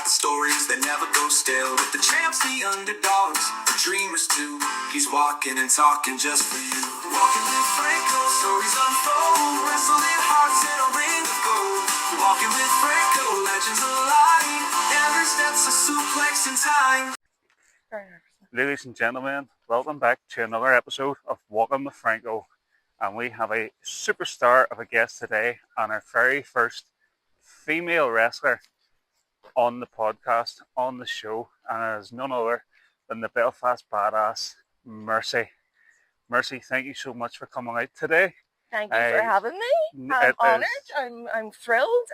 got stories that never go stale. With the champs, the underdogs, the dreamers too. He's walking and talking just for you. Walking with Franco, stories unfold. Wrestling hearts in a ring of gold. Walking with Franco, legends alive. Every step's a suplex in time. Ladies and gentlemen, welcome back to another episode of Walking with Franco. And we have a superstar of a guest today and our very first female wrestler on the podcast, on the show, and it is none other than the Belfast badass, Mercy. Mercy, thank you so much for coming out today. Thank you for having me. I'm honoured. I'm thrilled.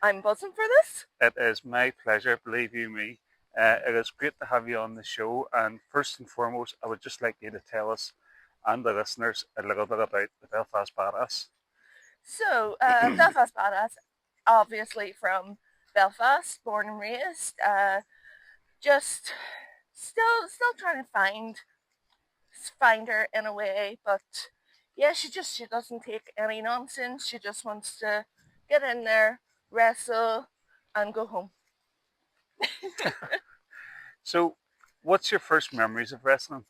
I'm buzzing for this. It is my pleasure, believe you me. It is great to have you on the show, and first and foremost, I would just like you to tell us and the listeners a little bit about the Belfast Badass. So, Belfast Badass, obviously from Belfast, born and raised. Just still trying to find her in a way, but yeah, she doesn't take any nonsense. She just wants to get in there, wrestle, and go home. So, what's your first memories of wrestling?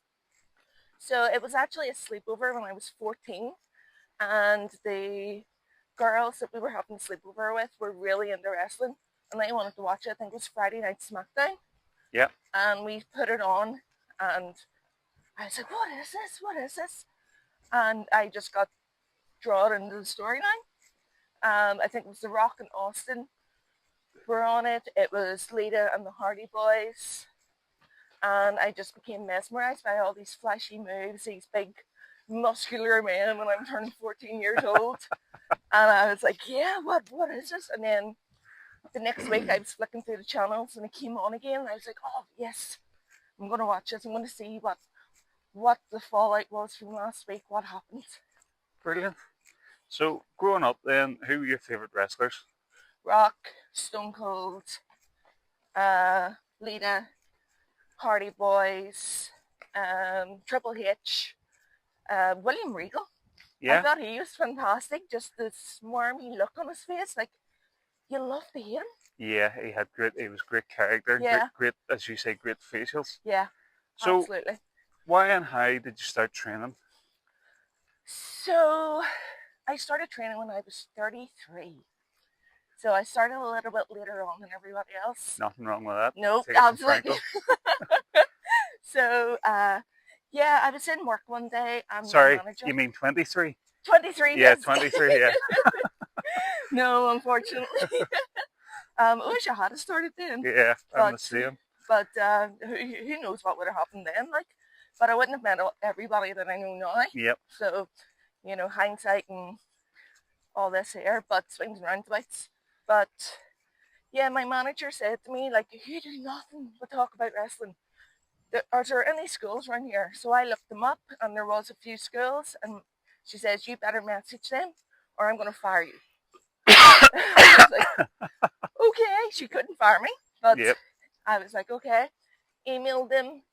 So it was actually a sleepover when I was 14, and the girls that we were having a sleepover with were really into wrestling, and they wanted to watch it. I think it was Friday Night SmackDown. Yeah. And we put it on, and I was like, what is this? What is this? And I just got drawn into the storyline. I think it was The Rock and Austin were on it. It was Lita and the Hardy Boys. And I just became mesmerized by all these flashy moves, these big muscular men when I'm turning 14 years old. And I was like, yeah, what is this? And then the next week I was flicking through the channels and it came on again. And I was like, oh, yes, I'm going to watch this. I'm going to see what the fallout was from last week, what happened. Brilliant. So, growing up then, who were your favourite wrestlers? Rock, Stone Cold, Lita, Hardy Boys, Triple H, William Regal. Yeah. I thought he was fantastic. Just the smarmy look on his face, like you love to hate him. Yeah, he was great character. Yeah. Great, as you say, great facials. Yeah, so, absolutely. Why and how did you start training? So, I started training when I was 33. So I started a little bit later on than everybody else. Nothing wrong with that. Nope, absolutely. So, yeah, I was in work one day. Sorry, you mean 23? 23, Yeah, yes. 23, yeah. No, unfortunately. I wish I had started then. Yeah, I'm the same. But who knows what would have happened then, like. But I wouldn't have met everybody that I know now. Yep. So, hindsight and all this here, but swings and roundabouts. But, yeah, my manager said to me, like, you do nothing but talk about wrestling. Are there any schools around here? So I looked them up, and there was a few schools, and she says, you better message them, or I'm going to fire you. I was like, okay, she couldn't fire me, but yep. I was like, okay. Emailed them.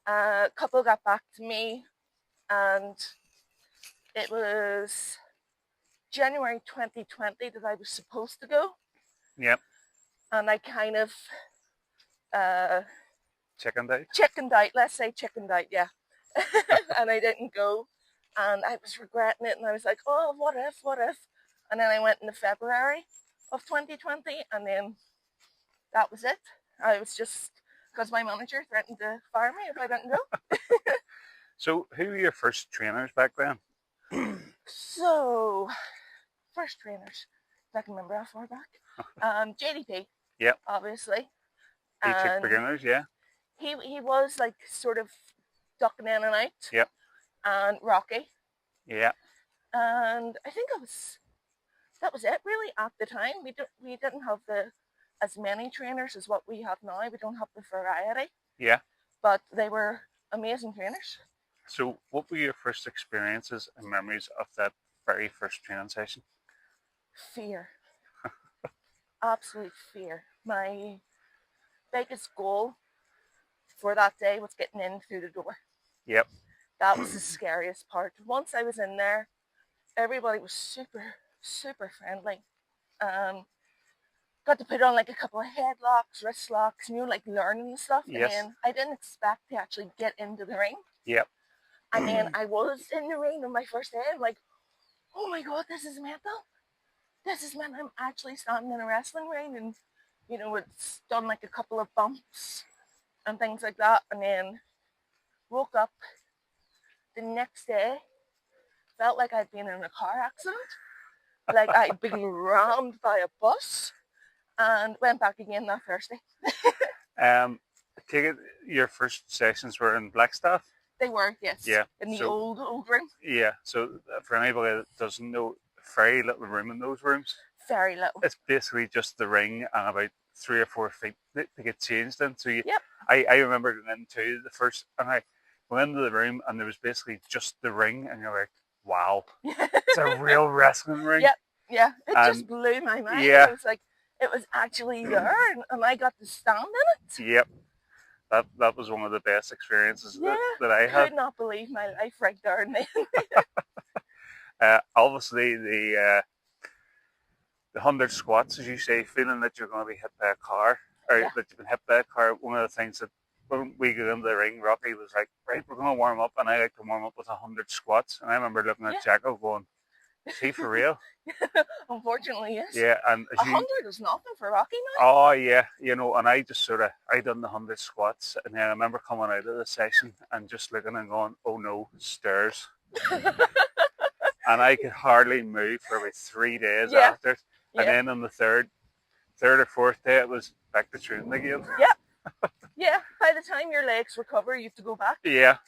A couple got back to me, and it was January 2020 that I was supposed to go. Yep. And I kind of chickened out, let's say chickened out, yeah. And I didn't go, and I was regretting it, and I was like, oh, what if? And then I went in February of 2020, and then that was it. I was just, because my manager threatened to fire me if I didn't go. So, who were your first trainers back then? So, first trainers, if I can remember how far back. JDP. Yep. Obviously. He took beginners, yeah. He was like sort of ducking in and out. Yep. And Rocky. Yeah. And I think that was it really at the time. We didn't have as many trainers as what we have now. We don't have the variety. Yeah. But they were amazing trainers. So what were your first experiences and memories of that very first training session? Fear. Absolute fear. My biggest goal for that day was getting in through the door. Yep. That was the scariest part. Once I was in there, everybody was super, super friendly. got to put on like a couple of headlocks, wrist locks, like learning and stuff. And Yes. then I didn't expect to actually get into the ring. Yep. And then I was in the ring on my first day. I'm like, oh my God, this is mental. This is when I'm actually standing in a wrestling ring, and it's done like a couple of bumps and things like that. And then woke up the next day, felt like I'd been in a car accident, like I'd been rammed by a bus, and went back again that Thursday. Take it your first sessions were in Blackstaff? They were, yes. Yeah. In the So- old room. Yeah. So for anybody that doesn't know, very little room in those rooms. Very little. It's basically just the ring and about 3 or 4 feet to get changed in. So Yep. I remember going into the first, and I went into the room and there was basically just the ring, and you're like, wow, it's a real wrestling ring. Yep. Yeah, it And- just blew my mind. Yeah. It was like, it was actually there, and I got to stand in it. Yep. That was one of the best experiences Yeah. that I I had. could not believe my life right there and then. Obviously, the 100 squats, as you say, feeling that you're going to be hit by a car, or Yeah. that you've been hit by a car. One of the things that when we got into the ring, Rocky was like, right, we're going to warm up, and I like to warm up with 100 squats. And I remember looking at Yeah. Jacko going, is he for real? Unfortunately, yes. Yeah, and as 100 is nothing for Rocky now. oh yeah, and I just I done the 100 squats, and then I remember coming out of the session and just looking and going, oh no, stairs. And I could hardly move for about 3 days Yeah. after. And Yeah. then on the third or fourth day, it was back to training again. Yeah, by the time your legs recover, you have to go back. Yeah,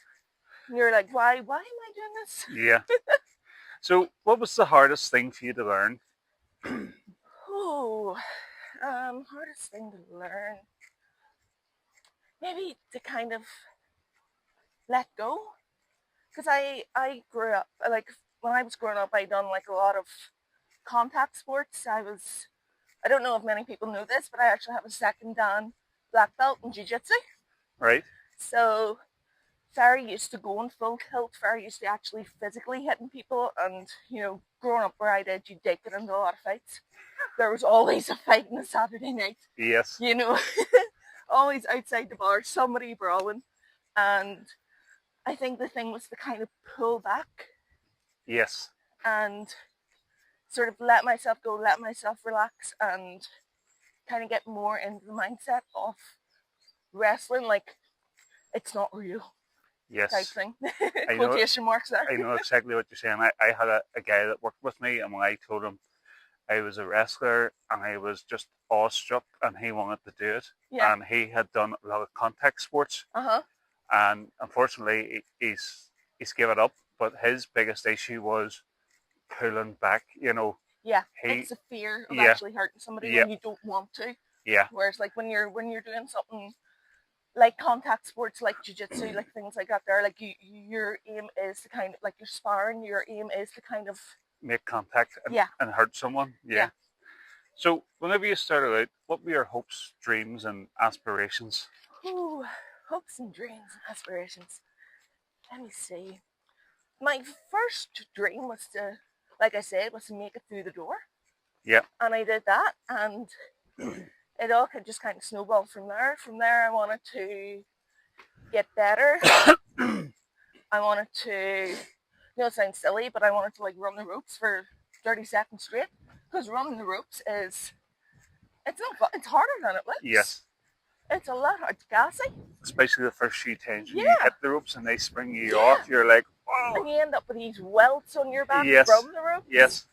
And you're like, why am I doing this? yeah. So, what was the hardest thing for you to learn? Oh, hardest thing to learn. Maybe to kind of let go. Because I grew up, like, when I was growing up, I done like a lot of contact sports. I don't know if many people know this, but I actually have a second dan black belt in jiu-jitsu. Right? So very used to going full tilt, very used to actually physically hitting people. And, growing up where I did, you did get into a lot of fights. There was always a fight on a Saturday night, Yes. always outside the bar, somebody brawling. And I think the thing was to kind of pull back Yes. and sort of let myself go, let myself relax, and kind of get more into the mindset of wrestling, like it's not real type Yes. thing. I know- Quotation marks there. I know exactly what you're saying. I had a guy that worked with me, and when I told him I was a wrestler and I was just awestruck and he wanted to do it, Yeah. and he had done a lot of contact sports, Uh-huh. and unfortunately he's given up. But his biggest issue was pulling back. Yeah. He- It's a fear of yeah. actually hurting somebody Yeah. when you don't want to. Yeah, Whereas like when you're doing something like contact sports, like jiu-jitsu, like things like that, there, like your aim is to kind of like your sparring, your aim is to kind of make contact and, Yeah. and hurt someone. Yeah. Yeah. So whenever you started out, what were your hopes, dreams, and aspirations? ooh, hopes and dreams and aspirations. Let me see. My first dream was to, like I said, was to make it through the door. Yeah. And I did that, and it all could just kind of snowball from there. From there, I wanted to get better. I wanted to, it sounds silly, but I wanted to like run the ropes for 30 seconds straight. Because running the ropes it's not fun. It's harder than it looks. Yes. It's a lot harder. It's gassy. Especially the first few times when you Yeah. hit the ropes and they spring you Yeah. off, you're like, wow. And you end up with these welts on your back Yes. from the ropes. Yes.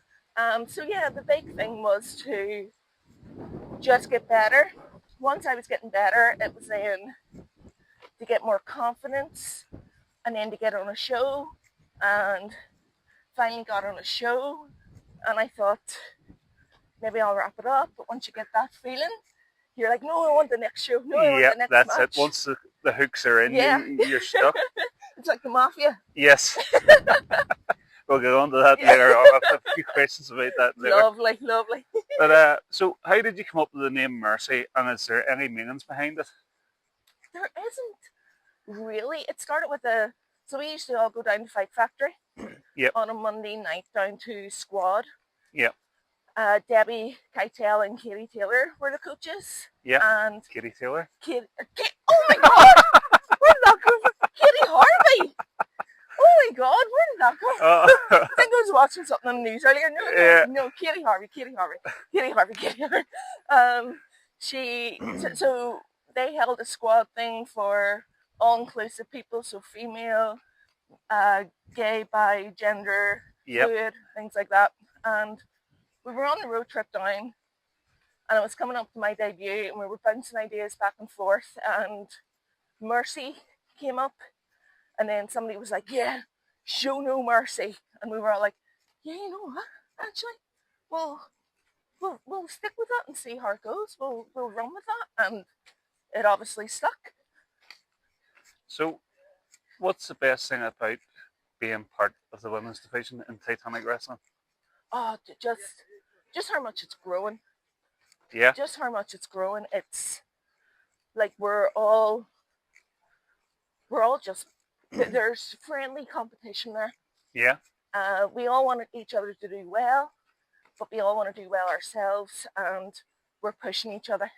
So yeah, the big thing was to just get better. Once I was getting better, it was then to get more confidence, and then to get on a show, and finally got on a show, and I thought maybe I'll wrap it up. But once you get that feeling, you're like, no, I want the next show. No, I want Yeah, the next that's match. it. Once the hooks are in, Yeah. you're stuck. It's like the mafia. Yes. We'll get on to that Yeah. later on. I have a few questions about that later. Lovely, lovely. But so how did you come up with the name Mercy, and is there any meanings behind it? There isn't really. It started with so we used to all go down to Fight Factory Yep. on a Monday night down to Squad. Yep. Debbie Keitel and Katie Taylor were the coaches. Yeah. And Katie Taylor. Oh my God! Where did that come from? Katie Harvey! Oh my God, where did that come from? I think I was watching something on the news earlier. No, Katie Harvey. So they held a squad thing for all-inclusive people, so female, gay, bi, gender, fluid, things like that. And we were on the road trip down, and it was coming up to my debut, and we were bouncing ideas back and forth, and Mercy came up, and then somebody was like, yeah, show no mercy. And we were all like, yeah, you know what, actually, we'll stick with that and see how it goes. We'll run with that. And it obviously stuck. So, what's the best thing about being part of the women's division in Titanic Wrestling? Oh, just how much it's growing. Yeah. Just how much it's growing. It's like we're all just, there's friendly competition there. Yeah. We all want each other to do well, but we all want to do well ourselves, and we're pushing each other.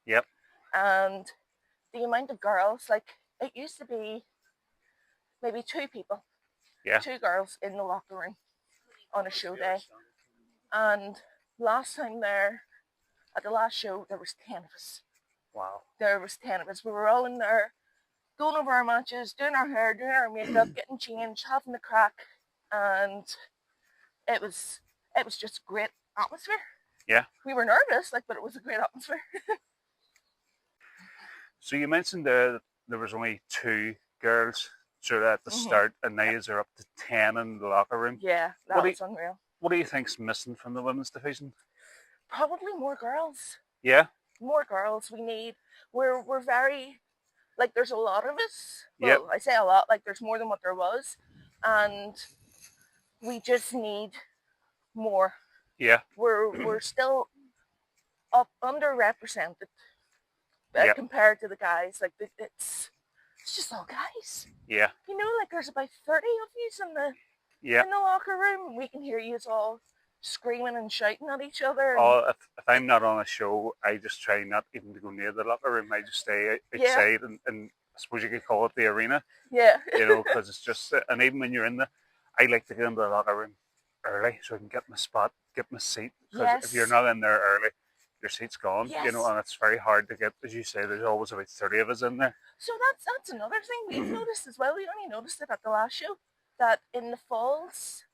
Yep. And the amount of girls, like, it used to be maybe 2 people, 2 girls in the locker room on a show day. And last time there, at the last show, there was 10 of us. Wow. There was 10 of us. We were all in there, going over our matches, doing our hair, doing our makeup, getting changed, having the crack, and it was just a great atmosphere. Yeah. We were nervous, but it was a great atmosphere. So you mentioned there was only 2 girls sort of at the start, and now you're up to 10 in the locker room. Yeah, that was unreal. What do you think's missing from the women's division? Probably more girls. Yeah. More girls. We're very, there's a lot of us. Well, I say a lot, there's more than what there was, and we just need more. Yeah. We're still underrepresented compared to the guys. It's just all guys. Yeah. You know, there's about 30 of you in the locker room. We can hear you all screaming and shouting at each other. Oh, if I'm not on a show, I just try not even to go near the locker room. I just stay outside, and I suppose you could call it the arena. Yeah. You know, because it's just, and even when you're in I like to get into the locker room early so I can get my spot, get my seat. Because if you're not in there early, your seat's gone. Yes. You know, and it's very hard to get. As you say, there's always about 30 of us in there. So that's another thing we've noticed as well. We only noticed it at the last show, that in the Falls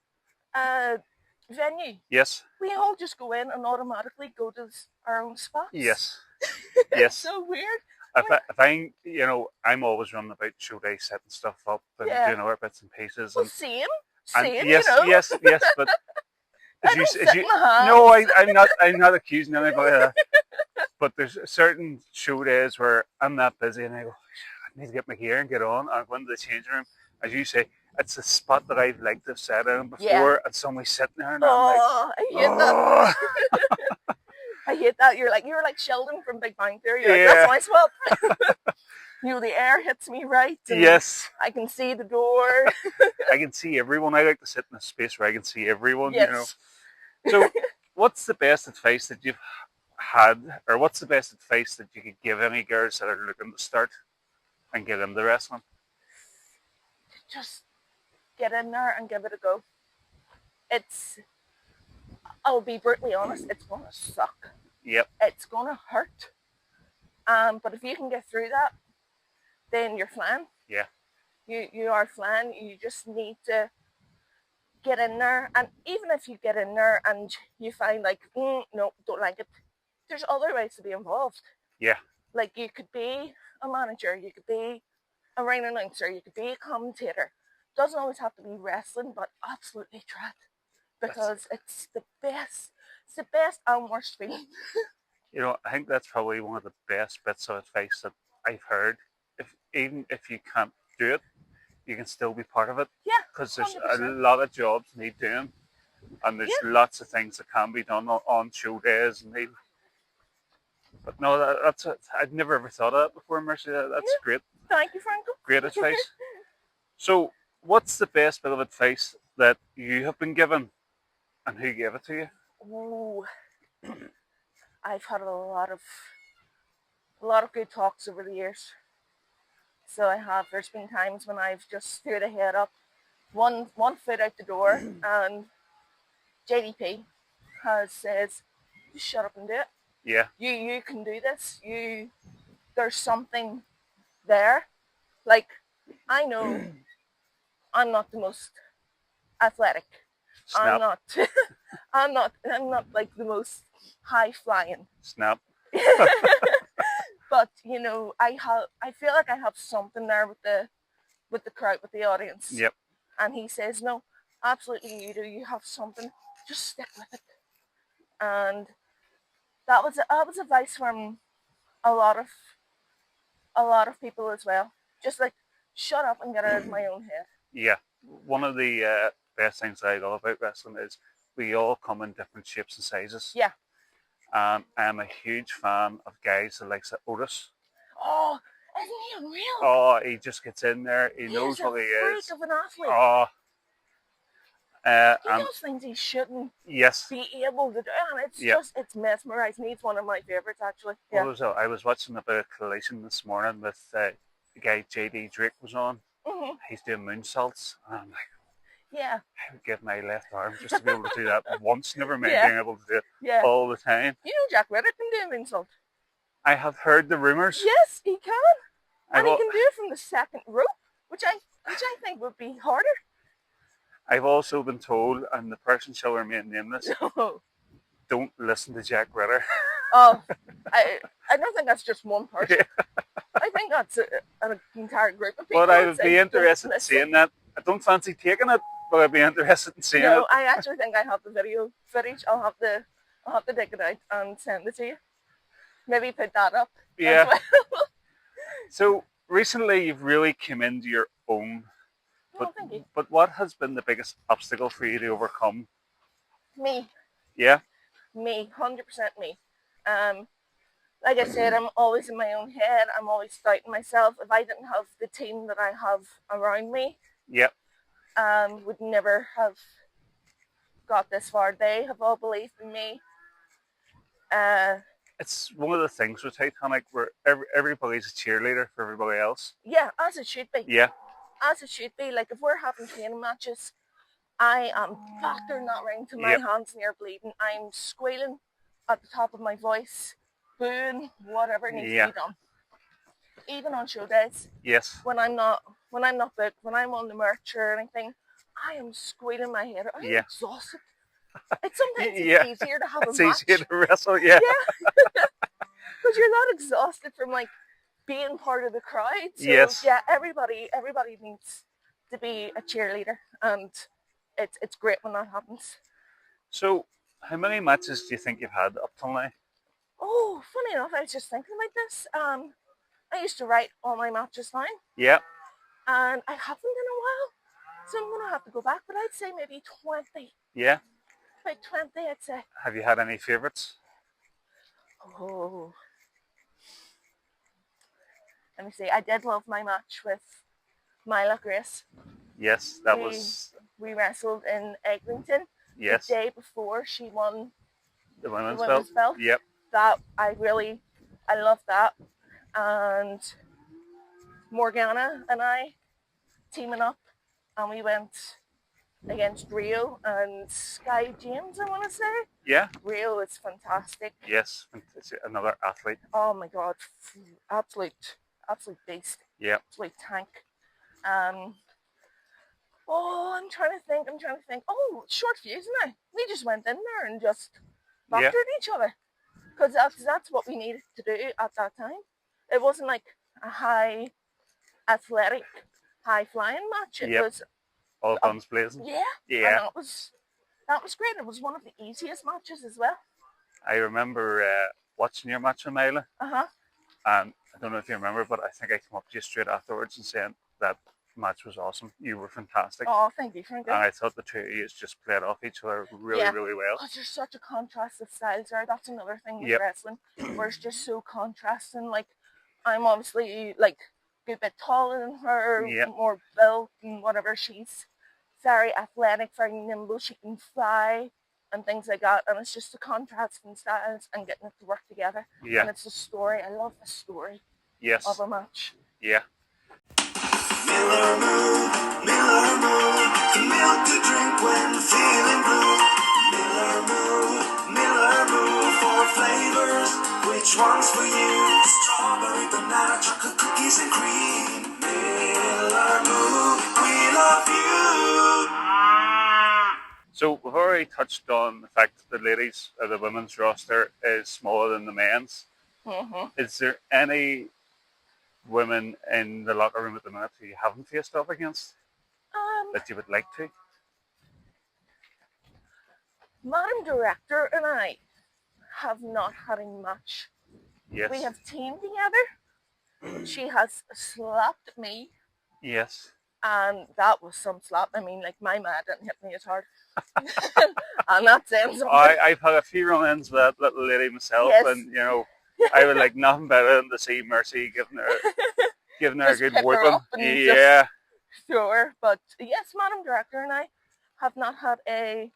venue, yes, we all just go in and automatically go to our own spots. Yes. Yes. It's so weird. I'm always running about show day, setting stuff up and doing other bits and pieces. Well, same. Yes, you know. yes, but I'm not accusing anybody of that. But there's certain show days where I'm that busy and I go, I need to get my gear and get on. I go into the changing room. As you say, it's a spot that I've liked to have sat in before, and somebody's sitting there and I'm like, I hate that. I hate that. You're like Sheldon from Big Bang Theory. You're like, that's my spot. You know, the air hits me right. Yes. I can see the door. I can see everyone. I like to sit in a space where I can see everyone, yes. You know. So, what's the best advice that you've had, or what's the best advice that you could give any girls that are looking to start and get into wrestling? Just get in there and give it a go. I'll be brutally honest, it's going to suck. Yep. It's going to hurt. But if you can get through that, then you're flying. Yeah. You are flying. You just need to get in there. And even if you get in there and you find no, don't like it, there's other ways to be involved. Yeah. You could be a manager, you could be a ring announcer, you could be a commentator. It doesn't always have to be wrestling, but absolutely try it. Because it's the best. It's the best and worst feeling. You know, I think that's probably one of the best bits of advice that I've heard. Even if you can't do it, you can still be part of it. Yeah. Because there's 100%. a lot of jobs need doing, and there's lots of things that can be done on show days. But no, that's it. I'd never ever thought of that before, Mercy. That's great. Thank you, Franco. Great advice. So, what's the best bit of advice that you have been given, and who gave it to you? Oh, I've had a lot of good talks over the years. So I have. There's been times when I've just threw the head up, one foot out the door, and JDP has says, "Just shut up and do it. Yeah. You can do this. There's something there. Like, I know I'm not the most athletic. I'm Snap. not. I'm not like the most high flying. Snap. But I feel like I have something there with the crowd, with the audience. Yep. And he says, no, absolutely you do. You have something. Just stick with it. And that was advice from a lot of people as well. Just like, shut up and get out of my own head. Yeah. One of the best things I love about wrestling is we all come in different shapes and sizes. Yeah. And I'm a huge fan of guys that likes Otis. Oh, isn't he unreal? Oh, he just gets in there. He knows is what he a is. freak of an athlete. Oh. He And does things he shouldn't yes. be able to do, and it's mesmerizing. He's one of my favorites, actually. Yeah. I was watching a bit of Collision this morning with the guy JD Drake was on. Mm-hmm. He's doing moonsaults, and I'm like, yeah, I would give my left arm just to be able to do that once. Never mind Yeah. being able to do it yeah. all the time. You know Jack Ritter can do an insult. I have heard the rumors. Yes, he can, and he I've can do it from the second rope, which I think would be harder. I've also been told, and the person shall remain nameless, No. don't listen to Jack Ritter. Oh, I don't think that's just one person. I think that's an entire group of people. But I would be interested in listen. seeing that. I don't fancy taking it, but I'd be interested in seeing No, it. I actually think I have the video footage. I'll have to dig it out and send it to you. Maybe put that up. Yeah. As well. So recently you've really come into your own. Oh, thank you. But what has been the biggest obstacle for you to overcome? Me, Yeah? 100% me. Like I said, I'm always in my own head. I'm always doubting myself. If I didn't have the team that I have around me, Yep. would never have got this far. They have all believed in me. It's one of the things with Titanic where everybody's a cheerleader for everybody else. Yeah, as it should be. Yeah. As it should be. Like, if we're having training matches, I am factoring that ring to my Yep. hands near bleeding. I'm squealing at the top of my voice, booing, whatever needs to be done. Even on show days, Yes. when I'm not booked, when I'm on the merch or anything, I am squealing my head. I'm Yeah. exhausted. It's sometimes Yeah. it's easier to have It's a match. easier to wrestle, yeah. Because you're not exhausted from like being part of the crowd. So Yes. yeah, everybody needs to be a cheerleader, and it's great when that happens. So, how many matches do you think you've had up till now? Oh, funny enough, I was just thinking about this. I used to write all my matches down, Yeah. and I haven't in a while, so I'm gonna have to go back. But I'd say maybe 20. Yeah. About 20, I'd say. Have you had any favourites? Oh, let me see. I did love my match with Myla Grace. Yes, that was. We wrestled in Eglinton Yes. the day before she won The the women's women's belt. Yep. That I love that. And Morgana and I teaming up, and we went against Rio and Sky James, I want to say. Yeah. Rio is fantastic. Yes. It's another athlete. Oh my God, absolute beast. Yeah. Absolute tank. Oh, I'm trying to think. Oh, short fuse now. We just went in there and just battered each other, because that's what we needed to do at that time. It wasn't like a high athletic, high flying match. It was all guns blazing. Yeah. Yeah. And that was great. It was one of the easiest matches as well. I remember watching your match with Myla, Uh-huh. and I don't know if you remember, but I think I came up to you straight afterwards and saying that match was awesome. You were fantastic. Oh, thank you, Franco. And I thought the two of you just played off each other really, Yeah. really well. Because there's such a contrast of styles there. That's another thing with wrestling, where it's just so contrasting. Like, I'm obviously like a good bit taller than her, more built and whatever. She's very athletic, very nimble. She can fly. and things like that. And it's just the contrast and styles and getting it to work together. Yeah. And it's the story. I love the story Yes. of a match. Yeah. Miller Moo, the milk to drink when feeling blue. Miller Moo, four flavors, which one's for you? Strawberry, banana, chocolate, cookies and cream. Miller Moo, we love you. So we've already touched on the fact that the women's roster is smaller than the men's. Mm-hmm. Is there any women in the locker room at the minute who you haven't faced off against that you would like to? Madam Director and I have not had a match. Yes. We have teamed together. She has slapped me, Yes. and that was some slap. I mean, like, my man didn't hit me as hard. I'm not saying something. I've had a few run-ins with that little lady myself, Yes. and you know, I would like nothing better than to see Mercy giving her a Just good pick her whooping. up and Yeah. throw her. But yes, Madam Director and I have not had a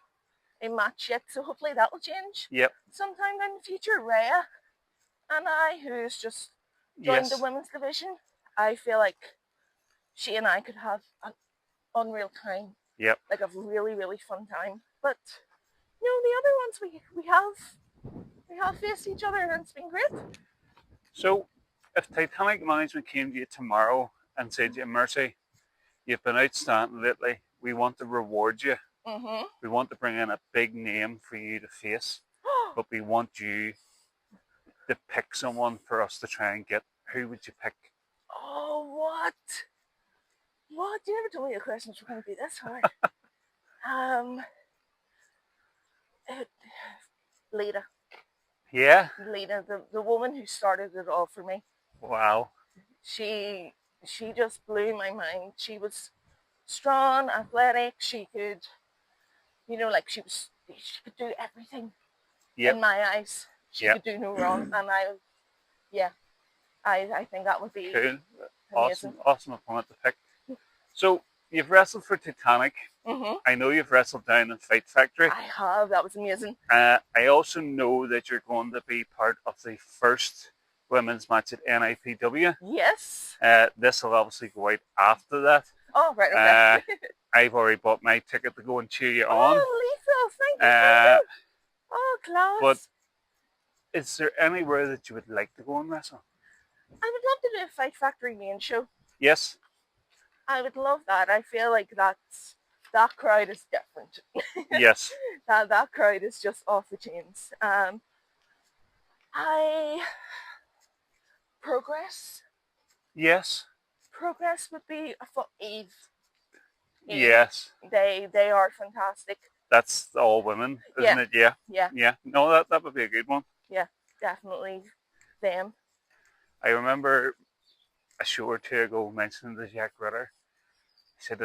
match yet, so hopefully that will change. Yep. Sometime in the future. Rhea and I, who's just joined the Yes. women's division, I feel like she and I could have an unreal time. Yep. Like a really, really fun time. But you know, the other ones we have faced each other, and it's been great. So, if Titanic management came to you tomorrow and said to you, Mercy, you've been outstanding lately. We want to reward you. Mm-hmm. We want to bring in a big name for you to face, but we want you to pick someone for us to try and get. Who would you pick? Oh, what? What? You never told me the questions were going to be this hard. Lita. Yeah. Lita, the woman who started it all for me. Wow. She just blew my mind. She was strong, athletic. She could, you know, like she could do everything. Yep. In my eyes, she Yep. could do no wrong, and I think that would be Cool. amazing. Awesome opponent to pick. So you've wrestled for Titanic. Mm-hmm. I know you've wrestled down in Fight Factory. I have. That was amazing. I also know that you're going to be part of the first women's match at NIPW. Yes. This will obviously go out after that. Oh, right, okay. I've already bought my ticket to go and cheer you on. Oh, Lisa, thank you. Oh, class. But is there anywhere that you would like to go and wrestle? I would love to do a Fight Factory main show. Yes. I would love that. I feel like that crowd is different. Yes. that crowd is just off the chains. Progress. Yes. Progress would be a Eve. Yes. They are fantastic. That's all women, isn't it? Yeah. Yeah. Yeah. No, that would be a good one. Yeah, definitely them. I remember a show or two ago mentioning the Jack Ritter. He said,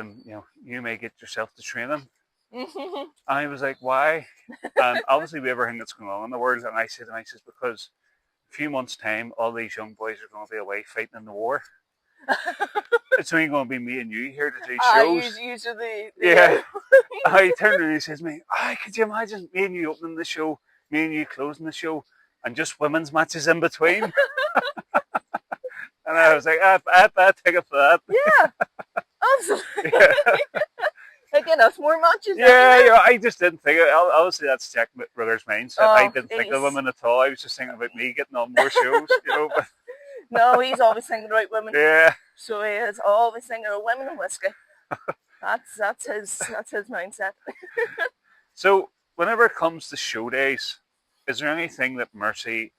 you may get yourself to training. And I was like, why? And obviously with everything that's going on in the world, and I said, because a few months' time, all these young boys are going to be away fighting in the war. It's only going to be me and you here to do shows. Usually. Yeah. He turned around and he says to me, could you imagine me and you opening the show, me and you closing the show, and just women's matches in between? And I was like, I'd take it for that. Yeah, absolutely. Yeah. Again, us more matches. Yeah, I just didn't think it. Obviously, that's Jack Ritter's mindset. I didn't think of women at all. I was just thinking about me getting on more shows, But no, he's always thinking about women. Yeah. So he is always thinking of women and whiskey. That's his mindset. So, whenever it comes to show days, is there anything that Mercy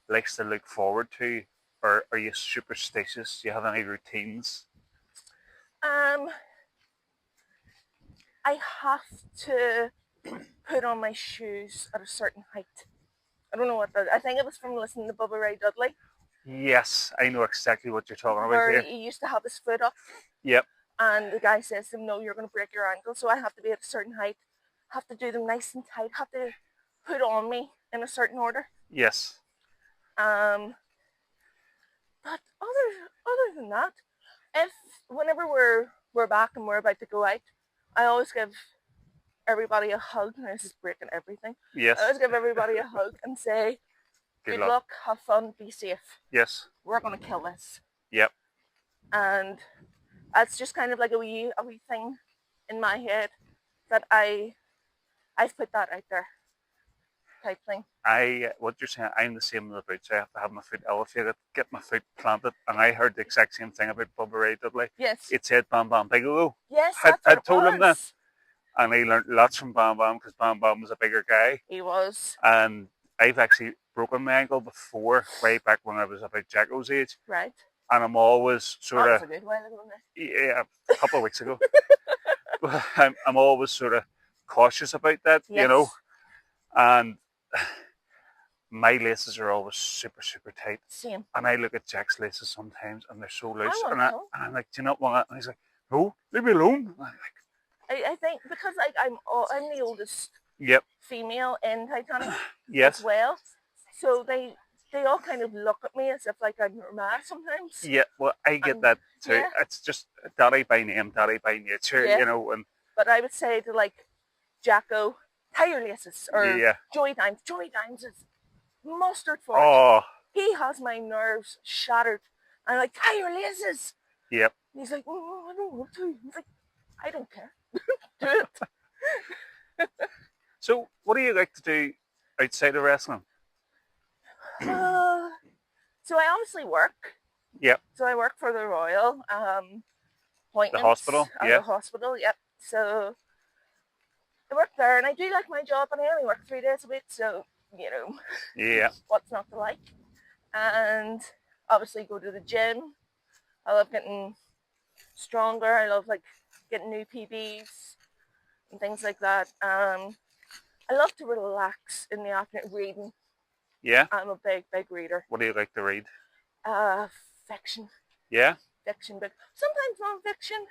likes to look forward to, or are you superstitious? Do you have any routines? I have to put on my shoes at a certain height. I don't know what that. I think it was from listening to Bubba Ray Dudley. Yes, I know exactly what you're talking about where here. he used to have his foot up. Yep. And the guy says to him, no, you're going to break your ankle. So I have to be at a certain height, have to do them nice and tight, have to put on me in a certain order. Yes. But other than that, whenever we're back and we're about to go out, I always give everybody a hug. Now, this is breaking everything. Yes. I always give everybody a hug and say, good luck, have fun, be safe. Yes. We're going to kill this. Yep. And that's just kind of like a wee thing in my head that I've put that out there type thing. What you're saying, I'm the same with the boots. I have to have my foot elevated, get my foot planted, and I heard the exact same thing about Bubba Ray Dudley. Yes. It said Bam Bam Bigelow. Yes, that's what I told it was. him that, and I learned lots from Bam Bam because Bam Bam was a bigger guy. He was. And I've actually broken my ankle before, way back when I was about Jacko's age. Right. And I'm always sort of, that was a good while ago now. yeah, a couple of weeks ago. I'm always sort of cautious about that, Yes. you know. And my laces are always super, super tight. Same. And I look at Jack's laces sometimes and they're so loose. want And to. I'm like, do you not want it? And he's like, no, leave me alone. And I'm like, I think because like I'm the oldest yep, female in Titanic yes, as well, so they all kind of look at me as if like I'm their ma sometimes. yeah. Well, I get that too. yeah. It's just daddy by name, daddy by nature, Yeah. you know. And But I would say to like Jacko, tie your laces, or yeah, Joey Dimes. Joey Dimes is mustard for it. oh, He has my nerves shattered. I'm like, tie your laces. yep. And he's like, oh, I don't want to. He's like, I don't care. Do it. So, what do you like to do outside of wrestling? So I obviously work. Yep. So I work for the Royal appointments. The hospital, At yeah. the hospital, yep. So I work there, and I do like my job, and I only work 3 days a week, so, you know, Yeah. what's not to like? And obviously go to the gym. I love getting stronger. I love, like, getting new PBs and things like that. I love to relax in the afternoon reading. Yeah. I'm a big, big reader. What do you like to read? Fiction. Yeah. Fiction book. Sometimes non-fiction.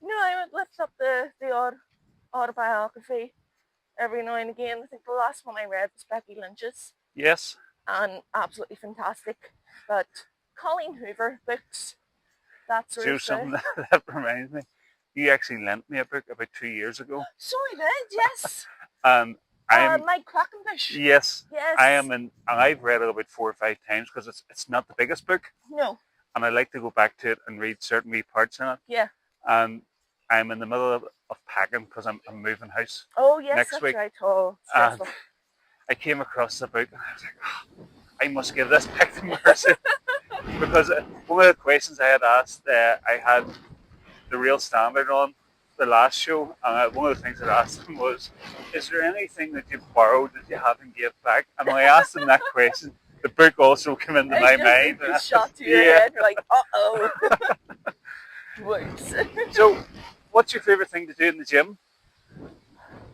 You know, I would lift up the odd autobiography every now and again. I think the last one I read was Becky Lynch's, Yes. and absolutely fantastic. But Colleen Hoover books, that sort Do of stuff. something that reminds me. You actually lent me a book about 2 years ago, So I did, yes. and I'm Mike Quackenbush. yes, Yes. I am in, and I've read it about 4 or 5 times because it's not the biggest book, No. and I like to go back to it and read certain wee parts in it. Yeah. And I'm in the middle of packing because I'm moving house. Oh yes, Next that's week. right. Oh, And stressful. I came across the book and I was like, oh, I must give this back to Mercy. Because one of the questions I had asked, I had the real standard on the last show, and one of the things I asked him was, is there anything that you borrowed that you haven't given back? And when I asked him that question, the book also came into my mind. It just shot to your Yeah. head. You're like, uh-oh. Whoops. So, what's your favourite thing to do in the gym?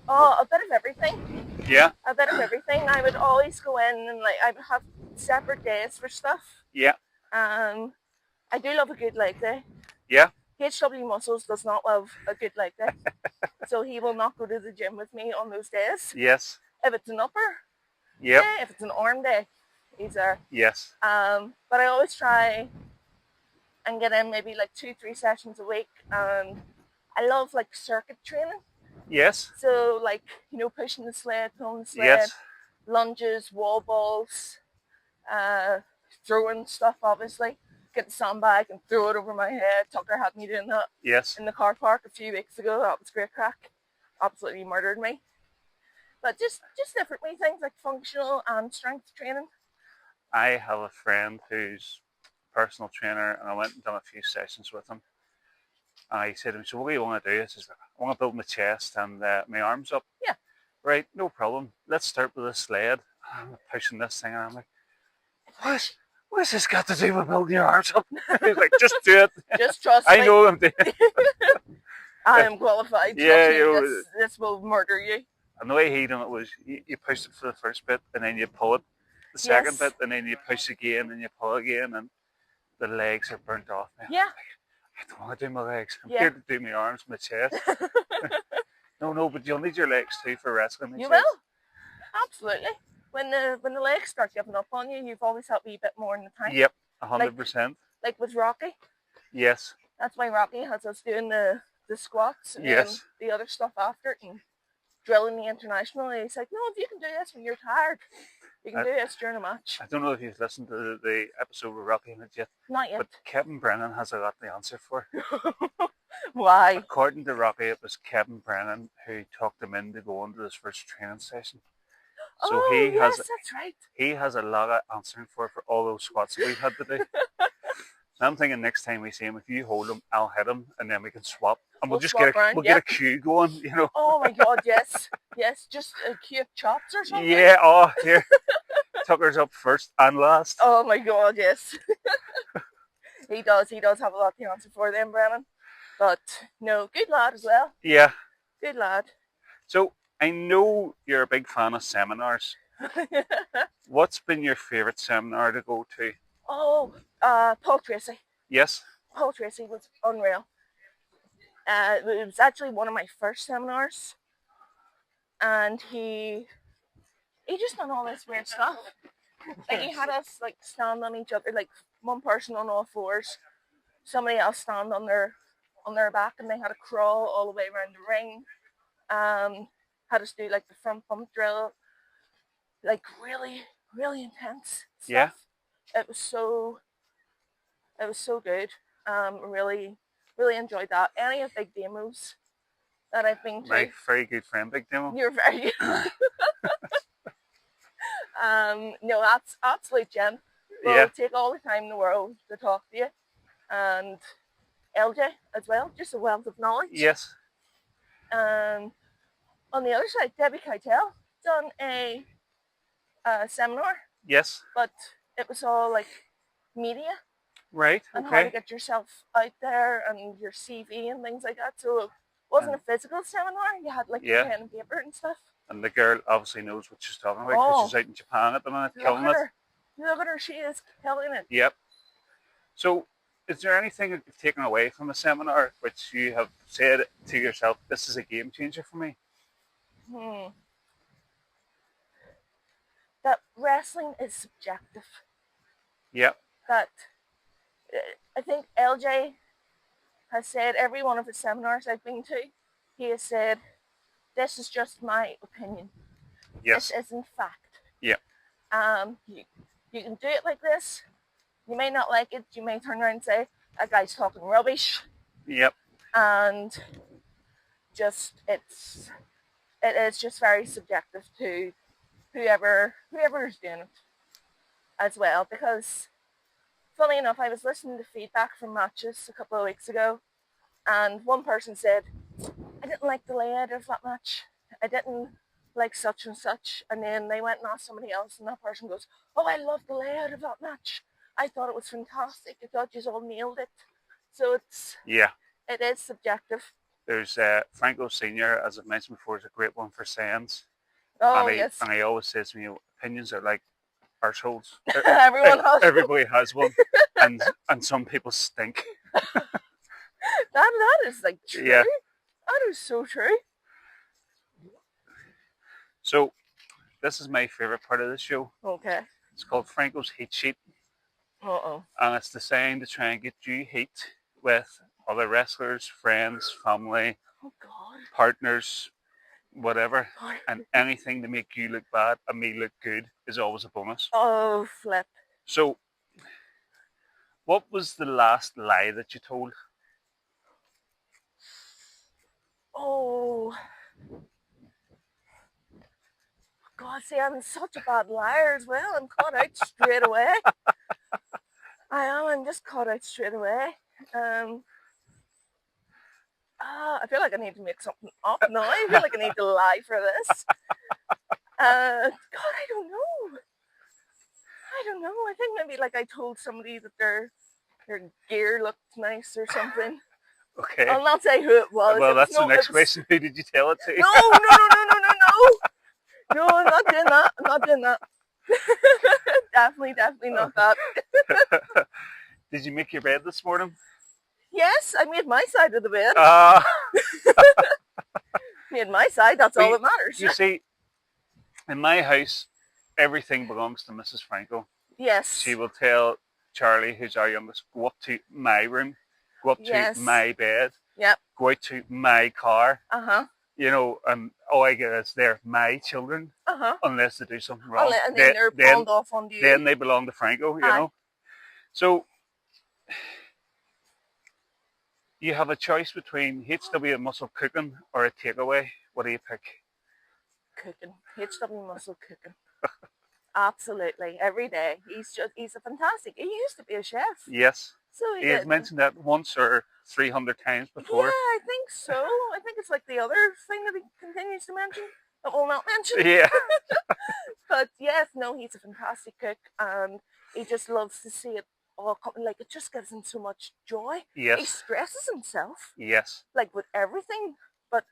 Oh, a bit of everything. Yeah, A bit of everything. I would always go in and like I would have separate days for stuff. yeah, I do love a good leg day. yeah, HW Muscles does not love a good leg day. So he will not go to the gym with me on those days. yes, If it's an upper, yep, yeah. If it's an arm day, he's there. yes, But I always try and get in maybe like 2-3 sessions a week. I love like circuit training. yes, So like, you know, pushing the sled, pulling the sled, yes, lunges, wall balls, throwing stuff obviously. Get the sandbag and throw it over my head. Tucker had me doing that yes. in the car park a few weeks ago. That was great crack. Absolutely murdered me. But just different wee things like functional and strength training. I have a friend who's a personal trainer, and I went and done a few sessions with him. And he said to me, so what do you want to do? I said, I want to build my chest and my arms up. Yeah. Right, no problem. Let's start with a sled. I'm pushing this thing, and I'm like, what's this got to do with building your arms up? He's like, just do it. Just trust me. I know I'm doing it. I am qualified. Yeah, Trust me, this will murder you. And the way he done it was, you pushed it for the first bit, and then you pull it the second bit, and then you push again, and you pull again, and the legs are burnt off now. Yeah. I don't want to do my legs. I'm Yeah. here to do my arms, my chest. No, but you'll need your legs too for wrestling. You will. Absolutely. When the legs start giving up on you, you've always had a wee bit more in the tank. Yep, 100%. Like with Rocky. Yes. That's why Rocky has us doing the squats and Yes. then the other stuff after it. And drilling the international. And he's like, no, if you can do this when you're tired, you can do this during a match. I don't know if you've listened to the episode with Rocky yet. Not yet. But Kevin Brennan has a lot the answer for. Why? According to Rocky, it was Kevin Brennan who talked him into going to his first training session. So yes, that's right. He has a lot of answering for all those squats that we've had to do. I'm thinking next time we see him, if you hold him, I'll hit him, and then we can swap, and we'll just get a cue going, you know. Oh my God, yes, just a cue of chops or something. Yeah. Oh, here, Tucker's up first and last. Oh my God, yes. He does have a lot to answer for them, Brennan. But no, good lad as well. Yeah. Good lad. So I know you're a big fan of seminars. What's been your favourite seminar to go to? Oh, Paul Tracy. Yes. Paul Tracy was unreal. It was actually one of my first seminars, and he just done all this weird stuff. Like he had us like stand on each other, like one person on all fours, somebody else stand on their back, and they had to crawl all the way around the ring. Had us do like the front bump drill, like really, really intense stuff. Yeah. It was so good. Really, really enjoyed that. Any of Big Demos that I've been to. My very good friend, Big Demo. You're very good. No, that's absolute gem. We'll take all the time in the world to talk to you. And LJ as well, just a wealth of knowledge. Yes. On the other side, Debbie Keitel done a seminar. Yes. But it was all like media. Right. And okay. how to get yourself out there and your CV and things like that. So it wasn't a physical seminar. You had like pen and paper and stuff. And the girl obviously knows what she's talking about because she's out in Japan at the minute, killing it. Look at her, she is killing it. Yep. So, is there anything that you've taken away from a seminar which you have said to yourself, this is a game changer for me? That wrestling is subjective. Yep. That I think LJ has said every one of the seminars I've been to, he has said, this is just my opinion. Yes. This isn't fact. Yeah. You can do it like this. You may not like it. You may turn around and say, that guy's talking rubbish. Yep. And just it is just very subjective to whoever is doing it as well. Because funny enough, I was listening to feedback from matches a couple of weeks ago, and one person said, I didn't like the layout of that match. I didn't like such and such. And then they went and asked somebody else, and that person goes, oh, I love the layout of that match. I thought it was fantastic. I thought you all nailed it. So it is subjective. There's Franco Senior, as I've mentioned before, is a great one for sayings. Oh, yes. And he always says to me, opinions are like arseholes. Everybody has one, and some people stink. That is like true. Yeah. That is so true. So, this is my favourite part of the show. Okay. It's called Franco's Heat Sheet. Uh-oh. And it's designed to try and get you heat with other wrestlers, friends, family, partners, whatever. And anything to make you look bad and me look good is always a bonus. Oh, flip. So, what was the last lie that you told? Oh. God, see, I'm such a bad liar as well. I'm caught out straight away. I'm just caught out straight away. I feel like I need to make something up now. I feel like I need to lie for this. God, I don't know. I think maybe like I told somebody that their gear looked nice or something. Okay. I'll not say who it was. Well, that's the next question. Who did you tell it to? No. No, I'm not doing that. Definitely not that. Did you make your bed this morning? Yes, I made my side of the bed. Made my side, that's all that matters. You see, in my house, everything belongs to Mrs. Franco. Yes. She will tell Charlie, who's our youngest, go up to my room, go up to my bed, yep, go out to my car. you know, and all I get is they're my children Uh-huh. unless they do something wrong. And then they're pawned off on you. Then they belong to Franco, you Aye. know. So you have a choice between HW muscle cooking or a takeaway. What do you pick? Cooking. HW muscle cooking. Absolutely. Every day. He's a fantastic. He used to be a chef. Yes. So he You've did. mentioned that once or 300 times before. Yeah, I think so. I think it's like the other thing that he continues to mention that we'll not mention. Yeah. But yes, no, he's a fantastic cook, and he just loves to see it all come. Like, it just gives him so much joy. He Yes. stresses himself, Yes. like with everything, but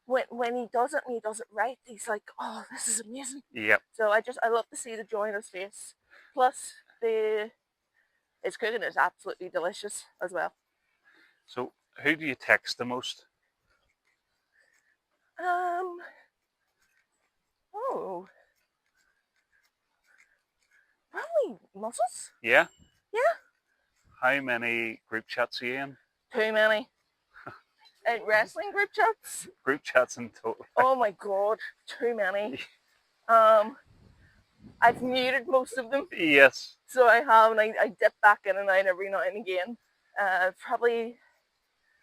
when he does it and he does it right, he's like, oh, this is amazing. Yep. So I love to see the joy in his face. Plus, his cooking is absolutely delicious as well. So who do you text the most? Oh, probably muscles. Yeah. Yeah. How many group chats are you in? Too many. Wrestling group chats. Group chats in total. Oh my god, too many. I've muted most of them, Yes. so I have, and I dip back in and out every now and again. Probably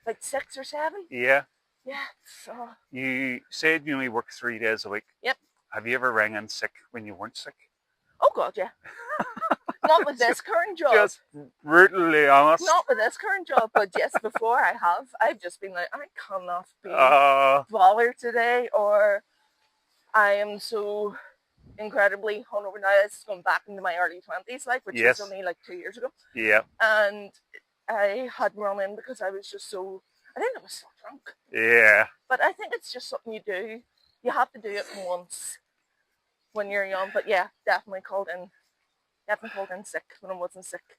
like 6 or 7. Yeah. Yeah. So. You said you only work 3 days a week. Yep. Have you ever rang in sick when you weren't sick? Oh god, yeah. Not with this current job. Just brutally honest. Not with this current job, but yes, before I have. I've just been like, I cannot be bothered today, or I am so incredibly hungover. Now this is going back into my early 20s, like, which Yes. was only like 2 years ago. Yeah. And I had run in because I was just so, I think I was so drunk. Yeah. But I think it's just something you do. You have to do it once when you're young. But yeah, definitely called in sick when I wasn't sick.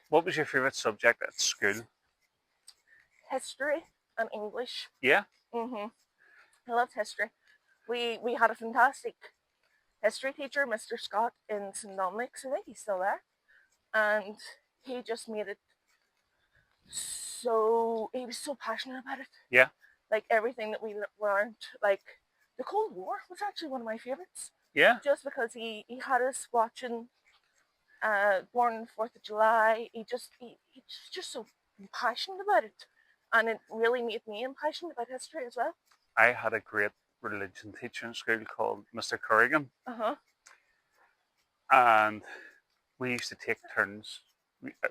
What was your favourite subject at school? History and English. Yeah. I loved history. We had a fantastic history teacher, Mr. Scott, in St. Dominic's. I think he's still there. And he just made it so, he was so passionate about it. Yeah. Like everything that we learned, like the Cold War was actually one of my favourites. Yeah. Just because he had us watching Born on the 4th of July. He's just so passionate about it. And it really made me impassioned about history as well. I had a great religion teacher in school called Mr. Corrigan. And we used to take turns.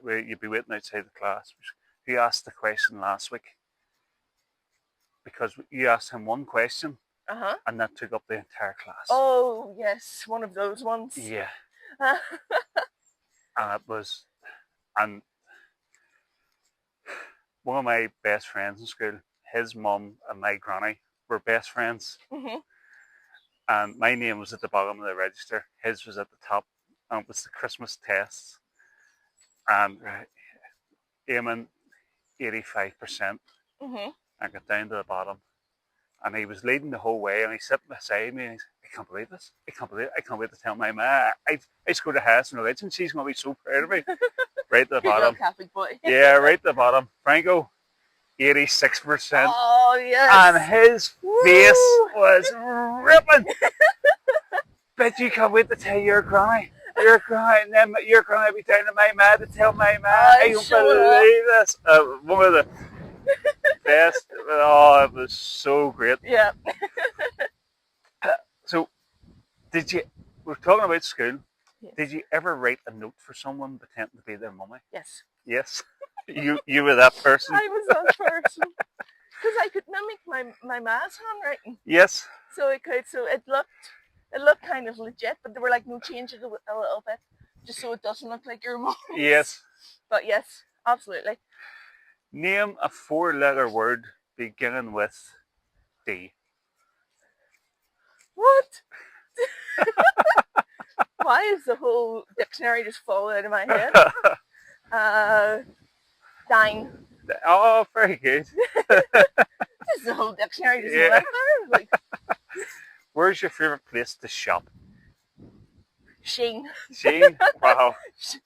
You'd be waiting outside the class. Who asked the question last week? Because you asked him one question, and that took up the entire class. Oh yes, one of those ones. Yeah. And one of my best friends in school, his mum and my granny were best friends. And my name was at the bottom of the register. His was at the top. And it was the Christmas tests. And aiming 85%. I got down to the bottom. And he was leading the whole way. And he's sitting beside me. And he's, I can't believe this. I can't wait to tell my ma. I scored a highest in religion. She's going to be so proud of me. Right at the bottom. Catholic boy. Yeah, right at the bottom. Franco, 86%. Oh, yes. And his face was ripping. Bet you can't wait to tell your granny. Your granny, and then your granny will be down to my ma to tell my ma. I don't believe this. One of the best. Oh, it was so great. Yeah. So, we're talking about school. Yes. Did you ever write a note for someone pretending to be their mummy? Yes. Yes. You were that person. I was that person. Because I could mimic my ma's handwriting. Yes. So it looked kind of legit, but they were like, no, change it a little bit, just so it doesn't look like your mom. Yes. But yes, absolutely. Name a 4-letter word beginning with D. What? Why is the whole dictionary just falling out of my head? Dine. Oh, very good. Just the whole dictionary just went there. Like, where's your favourite place to shop? Shein. Shein? Wow.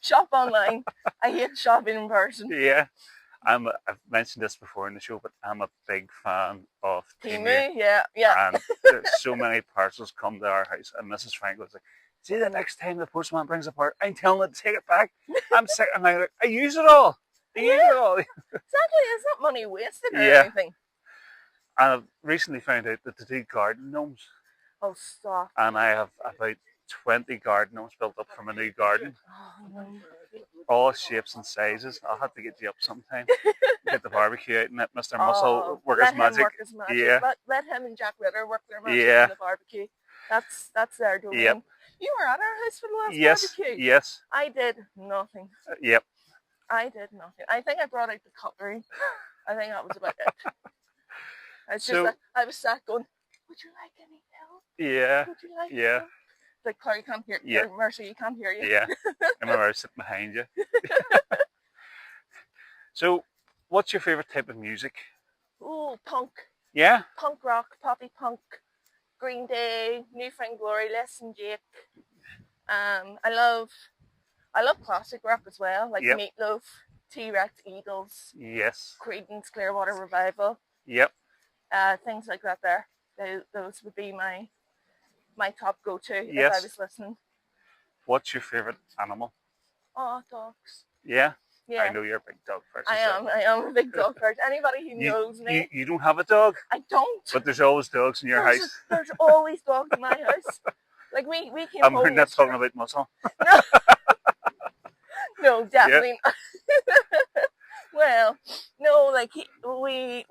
Shop online. I hate shopping in person. Yeah. I've mentioned this before in the show, but I'm a big fan of Timu. Timu, yeah. And there's so many parcels come to our house, and Mrs. Franco's like, "See, the next time the postman brings a part, I'm telling it to take it back. I'm sick." And I'm like, "I use it all. I use it all." Exactly, it's not money wasted or Yeah. anything. And I've recently found out that they do garden gnomes, Oh, stop. and I have about 20 garden gnomes built up from a new garden, Oh, no. all shapes and sizes. I'll have to get you up sometime. Get the barbecue out and let Mr. Muscle work his let him magic. work his magic. Yeah. Let him and Jack Ritter work their magic Yeah. in the barbecue. That's their domain. Yep. You were at our house for the last Yes. barbecue. Yes. I did nothing. Yep. I did nothing. I think I brought out the cutlery. I think that was about it. It's just that I was sat going, "Would you like any help? Yeah. Would you like Yeah. help?" Like, Claire, you can't hear. Yeah. Mercy, you can't hear you. Yeah. I remember I was sitting behind you. So, what's your favorite type of music? Ooh, punk. Yeah. Punk rock, poppy punk, Green Day, Newfound Glory, Less Than Jake. I love classic rock as well, like Yep. Meatloaf, T-Rex, Eagles, Yes. Creedence, Clearwater Revival, Yep. things like that. Those would be my top go-to if Yes. I was listening. What's your favorite animal? Oh, dogs. Yeah. Yeah. I know you're a big dog person. I am a big dog person. Anybody who knows me, You don't have a dog, I don't. but there's always dogs in your house. There's always dogs in my house. Like we came I'm home. not talking about Muscle. No, definitely not. Well, no, like we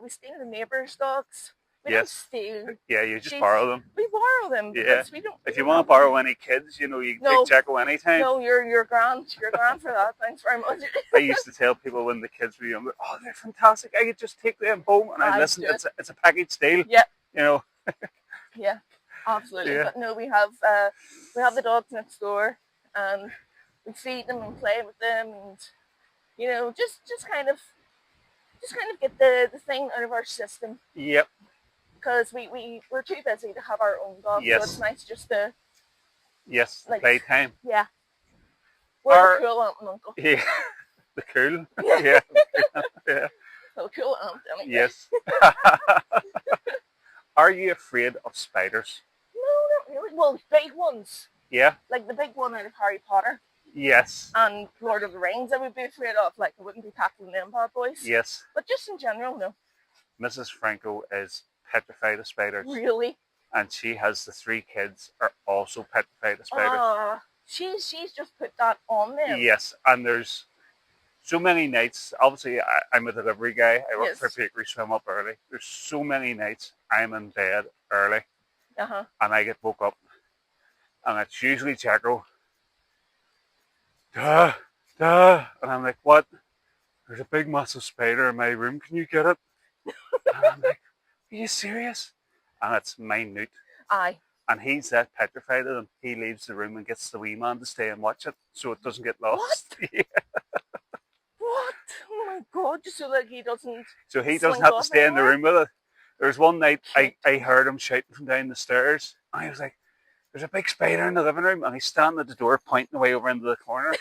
steal the neighbours' dogs. We don't Yes. steal. Yeah, you just borrow them. We borrow them Yeah. because we don't. If you want to borrow any kids, you know, you can No. take Jacko anytime. No, you're grand. You're grand for that. Thanks very much. I used to tell people when the kids were younger, "Oh, they're fantastic. I could just take them home." And I listen, do. it's a package deal. Yeah. You know. Yeah, absolutely. Yeah. But no, we have the dogs next door, and we feed them and play with them, and just kind of get the thing out of our system. Yep. Because we're too busy to have our own dog, Yes. so it's nice just to Yes. like Playtime. yeah. We're Or- a cool aunt and uncle. Yeah. The cool. Yeah. Yeah. Yeah. So cool aunt anyway. Yes. Are you afraid of spiders? No, not really. Well, big ones. Yeah. Like the big one out of Harry Potter Yes. and Lord of the Rings I would be afraid of. Like I wouldn't be tackling them bad boys. Yes. But just in general, no. Mrs. Franco is petrified of spiders, Really? and she has the 3 kids are also petrified of spiders. She's just put that on them. Yes, and there's so many nights. Obviously, I'm a delivery guy. I work Yes. for a bakery, so I'm up early. There's so many nights I'm in bed early, Uh-huh. and I get woke up, and it's usually Jacko. Duh, duh, and I'm like, "What? There's a big massive spider in my room. Can you get it?" And I'm like, "Are you serious?" And it's minute. Aye. And he's that petrified of them. He leaves the room and gets the wee man to stay and watch it so it doesn't get lost. Yeah. What? Oh my god, just so like he doesn't So he doesn't slink have to off stay in the anywhere? room with it. There was one night I heard him shouting from down the stairs. And I was like, "There's a big spider in the living room." And he's standing at the door pointing away over into the corner.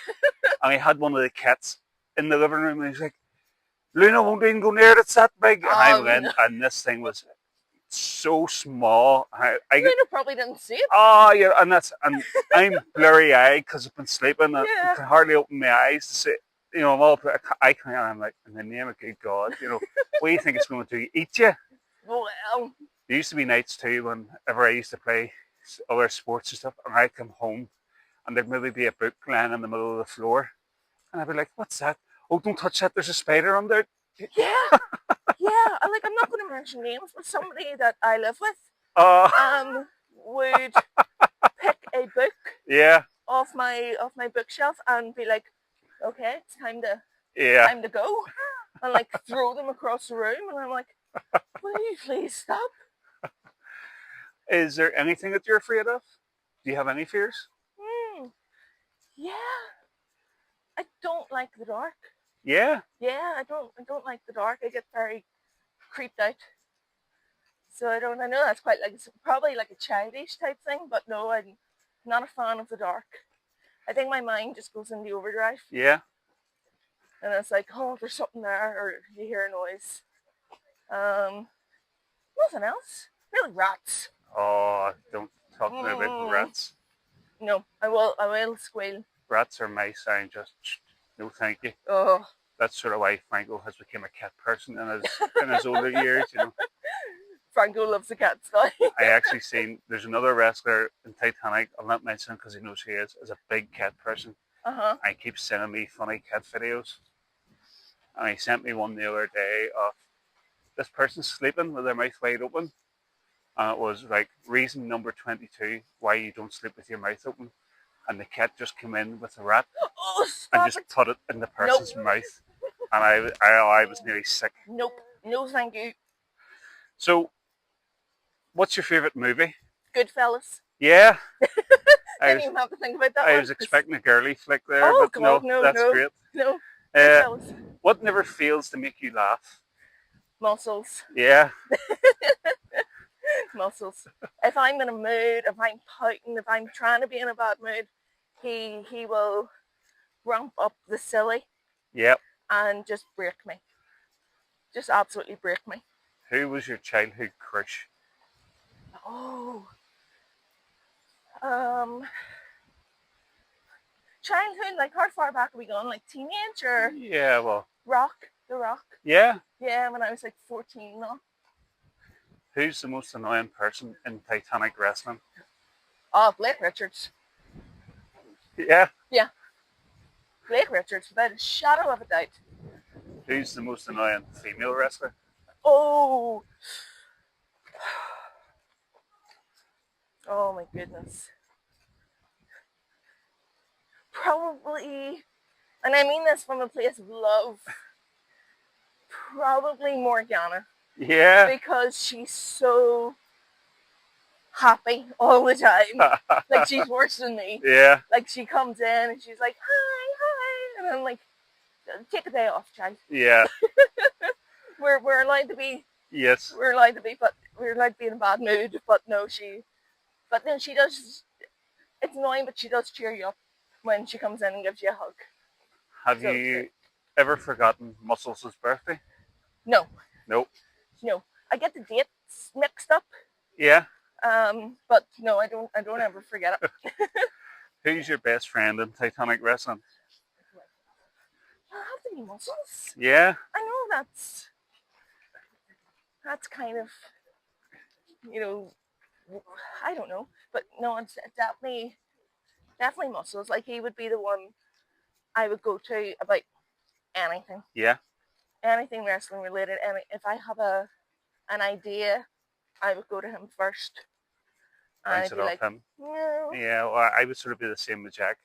And he had one of the cats in the living room. And he's like, "Luna won't even go near it. It's that big." And I went in, and this thing was so small. Luna probably didn't see it. Oh yeah, and I'm blurry eyed because I've been sleeping. I Yeah. can hardly open my eyes to see. You know, I'm all I can't. I'm like, in the name of good God, you know, what do you think it's going to do? Eat you? Well, There used to be nights too whenever I used to play other sports and stuff, and I'd come home, and there'd maybe be a book lying in the middle of the floor, and I'd be like, "What's that? Oh, don't touch that. There's a spider under it." yeah. Yeah. I'm not going to mention names, but somebody that I live with would pick a book Yeah, off my bookshelf and be like, "Okay, it's time to go," and like throw them across the room, and I'm like, "Will you please stop?" Is there anything that you're afraid of? Do you have any fears? Yeah. I don't like the dark. Yeah. Yeah, I don't like the dark. I get very creeped out. So I know that's quite like, it's probably like a childish type thing, but no, I'm not a fan of the dark. I think my mind just goes into overdrive. Yeah. and it's like, oh, there's something there, or you hear a noise. Nothing else. Really, rats. Oh, don't talk to me about Mm. rats. No, I will squeal. Rats are my sign. Just no, thank you. Oh, That's sort of why Franco has become a cat person in his older years. You know, Franco loves the cats, guy. I actually seen there's another wrestler in Titanic. I'll not mention because he knows who he is a big cat person. Uh-huh. And he keeps sending me funny cat videos. And he sent me one the other day of this person sleeping with their mouth wide open. And it was like reason number 22 why you don't sleep with your mouth open. And the cat just came in with a rat Oh, and stop just it. put it in the Nope. person's mouth. And I was nearly sick. Nope. No, thank you. So, what's your favourite movie? Goodfellas. Yeah. Didn't even have to think about that I one. was expecting a girly flick there, Oh, but God, no, that's great. No. Uh, Goodfellas. what never fails to make you laugh? Muscles. Yeah. Muscles. If I'm in a mood, if I'm pouting, if I'm trying to be in a bad mood, he will ramp up the silly Yep. and just break me. Just absolutely break me. Who was your childhood crush? Oh. Childhood, like how far back are we going? Like teenage or Yeah, well, rock? The rock? yeah. Yeah, when I was like 14 though. Who's the most annoying person in Titanic wrestling? Oh, Blake Richards. Yeah. Yeah. Blake Richards, without a shadow of a doubt. Who's the most annoying female wrestler? Oh. Oh my goodness. Probably, and I mean this from a place of love, probably Morgana. Yeah. Because she's so happy all the time. Like she's worse than me. Yeah. Like she comes in and she's like, hi, and I'm like, take a day off, child. Yeah. We're allowed to be. Yes. We're allowed to be, but we're allowed to be in a bad mood. But no, But then she does. It's annoying, but she does cheer you up when she comes in and gives you a hug. Have So you cute. ever forgotten Muscles' birthday? No. Nope. No. I get the dates mixed up. Yeah. But no, I don't ever forget it. Who's your best friend in Titanic wrestling? It'll have to be Muscles. Yeah. I know that's kind of, you know, I don't know, but no, it's definitely Muscles. Like he would be the one I would go to about anything, Yeah. anything wrestling related. And if I have an idea, I would go to him first. And Bounce I'd it be off like, him. no. Yeah, well, I would sort of be the same with Jack.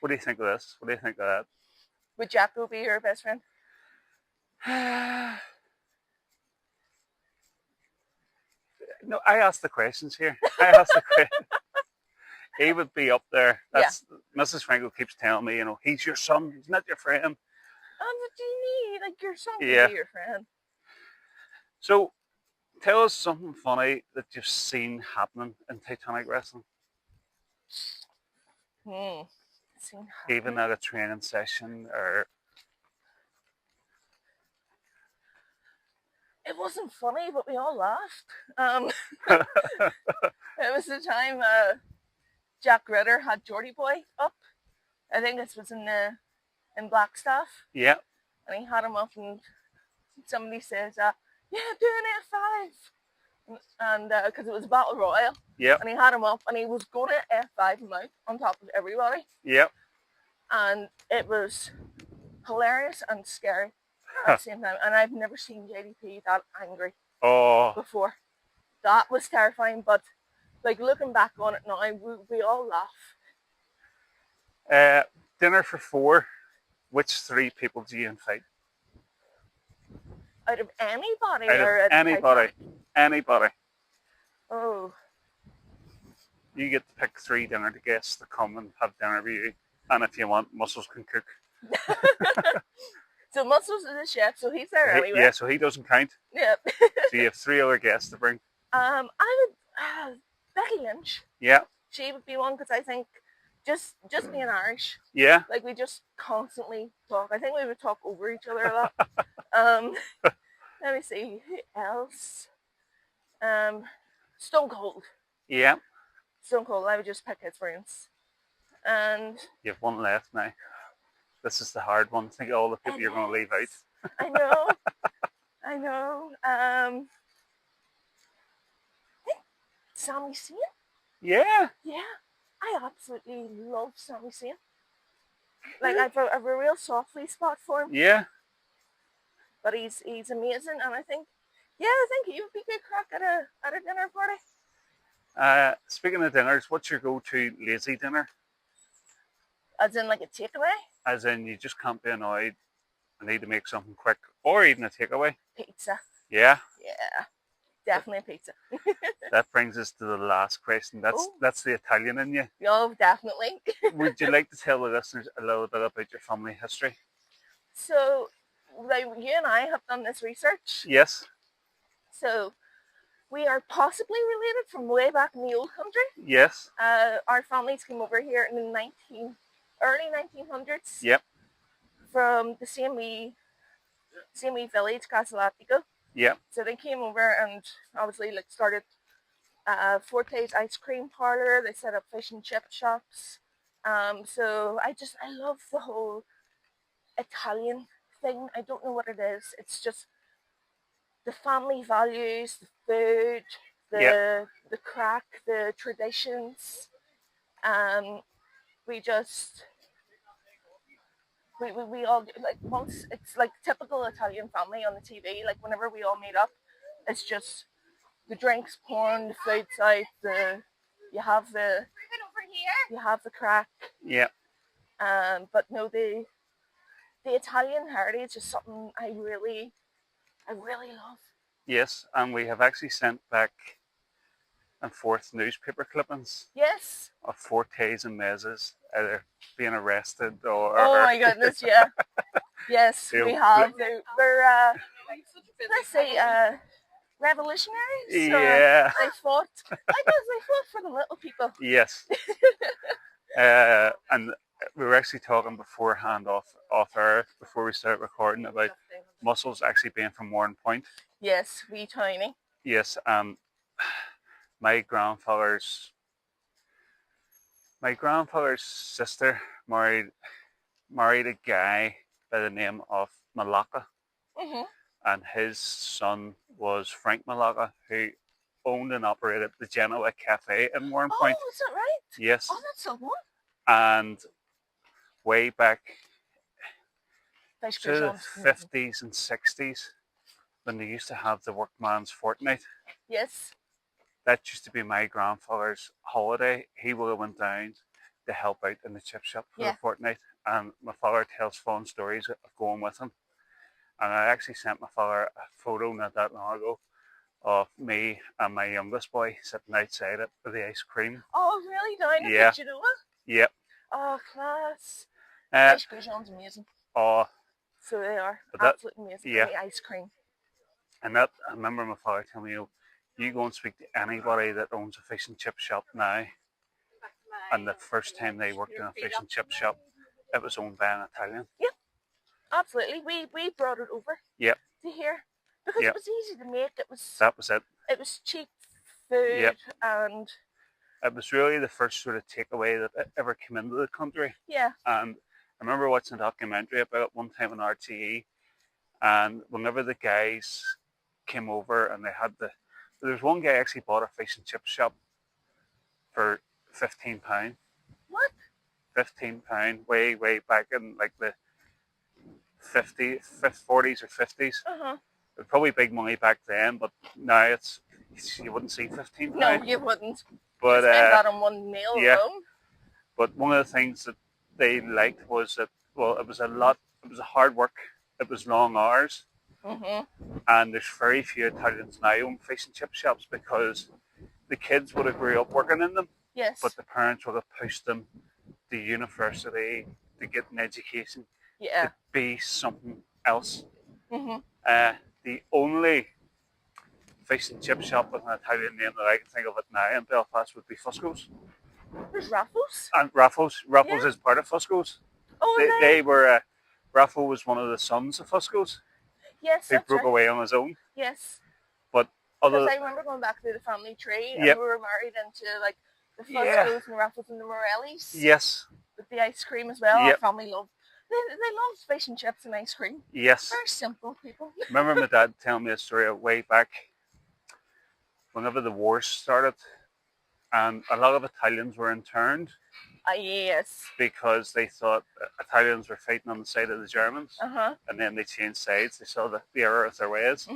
What do you think of this? What do you think of Would Jacko be your best friend? that? No, I asked the questions here. I asked the question. He would be up there. That's Mrs. Franco keeps telling me, he's your son. He's not your friend. And what do you need? Like your son Yeah. can be your friend. So, tell us something funny that you've seen happening in Titanic wrestling. Even at a training session or... It wasn't funny, but we all laughed. It was the time Jack Ritter had Geordie Boy up. I think this was in Blackstaff. Yeah. And he had him up, and somebody says, "Yeah, do an F5," and because it was a battle royal. Yeah. And he had him up, and he was going to F5 him out on top of everybody. Yeah. And it was hilarious and scary at the same time. And I've never seen JDP that angry before. That was terrifying, but like looking back on it now, we all laugh. Dinner for 4. Which 3 people do you invite? Out of anybody? Anybody. Oh. You get to pick 3 dinner guests to come and have dinner with you. And if you want, Muscles can cook. So Muscles is a chef, so he's there anyway. Yeah, so he doesn't count. Yeah. So you have 3 other guests to bring. I would Becky Lynch. Yeah. She would be one because I think just being Irish. Yeah. Like we just constantly talk. I think we would talk over each other a lot. Um, let me see who else. Stone Cold. Yeah. Stone Cold. I would just pick his friends. And You have one left now. This is the hard one. Think of all the people it you're going to leave out. is. I know. I know. I think Sami Zayn. Yeah. Yeah, I absolutely love Sami Zayn. Like I've a real softly spot for him, Yeah. but he's amazing, and I think he would be good crack at a dinner party. Speaking of dinners, what's your go-to lazy dinner? As in like a takeaway, As in, you just can't be annoyed and need to make something quick, or even a takeaway. pizza. Yeah. Yeah, definitely a pizza. That brings us to the last question. That's the Italian in you. Oh, definitely. Would you like to tell the listeners a little bit about your family history? So, like you and I have done this research. Yes. So, we are possibly related from way back in the old country. Yes. Our families came over here in the early 1900s. Yep. From the same wee village, Casalatico. Yep. So they came over and obviously like started Forte's ice cream parlor. They set up fish and chip shops. So I love the whole Italian thing. I don't know what it is. It's just the family values, the food, the crack, the traditions. We just we all like once it's like typical Italian family on the TV. Like whenever we all meet up, it's just the drinks pouring, the food's out, you have the crack. Yeah. But no, the Italian heritage is something I really love. Yes, and we have actually sent back and forth newspaper clippings Yes. of Fortes and Mezes either being arrested or. Oh my goodness, yeah. Yes, Yeah, we have. They're let's say revolutionaries. Yeah. They fought. I guess they fought for the little people. Yes. And we were actually talking beforehand off air before we started recording about Muscles actually being from Warren Point. Yes, wee tiny. Yes, my grandfather's sister married a guy by the name of Malacca. Mm-hmm. And his son was Frank Malacca, who owned and operated the Genoa Cafe in Warren Point. Oh, is that right? Yes. Oh, that's so what? And way back to the 50s and 60s, when they used to have the workman's fortnight. Yes. That used to be my grandfather's holiday. He would have went down to help out in the chip shop for the fortnight. And my father tells fun stories of going with him. And I actually sent my father a photo not that long ago of me and my youngest boy sitting outside it with the ice cream. Oh, really? Down Yeah. Did you know it? Yep. Oh, class. Ice cream's amazing. Oh. So they are. Absolutely amazing. Yeah. The ice cream. And that, I remember my father telling me, you go and speak to anybody that owns a fish and chip shop now. And the first time they worked in a fish and chip shop, it was owned by an Italian. Yep. Absolutely. We brought it over. Yep. To here. Because it was easy to make. That was it. It was cheap food and it was really the first sort of takeaway that ever came into the country. Yeah. And I remember watching a documentary about it one time on RTE, and whenever the guys came over and they had there was one guy actually bought a fish and chip shop for £15. What? £15, way back in like the 40s or 50s. Uh-huh. It was probably big money back then, but now you wouldn't see £15. No, you wouldn't. But spend that on one meal alone. But one of the things that they liked was that, well, it was a hard work, it was long hours. Mm-hmm. And there's very few Italians now own fish and chip shops because the kids would have grew up working in them. Yes. But the parents would have pushed them to university to get an education. Yeah. To be something else. Mm-hmm. The only fish and chip shop with an Italian name that I can think of it now in Belfast would be Fusco's. There's Raffles. And Raffles Yeah. is part of Fusco's. Oh, They, are they? they were, Raffle was one of the sons of Fusco's Yes, who that's broke right. away on his own. Yes. But Because other, I remember going back to the family tree and yep, we were married into like the yeah, Fuscos and the Raffles and the Morellis yes, with the ice cream as well. Our yep, family loved. They loved fish and chips and ice cream. yes. Very simple people. Remember my dad telling me a story way back whenever the wars started, and a lot of Italians were interned Yes. because they thought Italians were fighting on the side of the Germans, Uh-huh. and then they changed sides. They saw the error of their ways.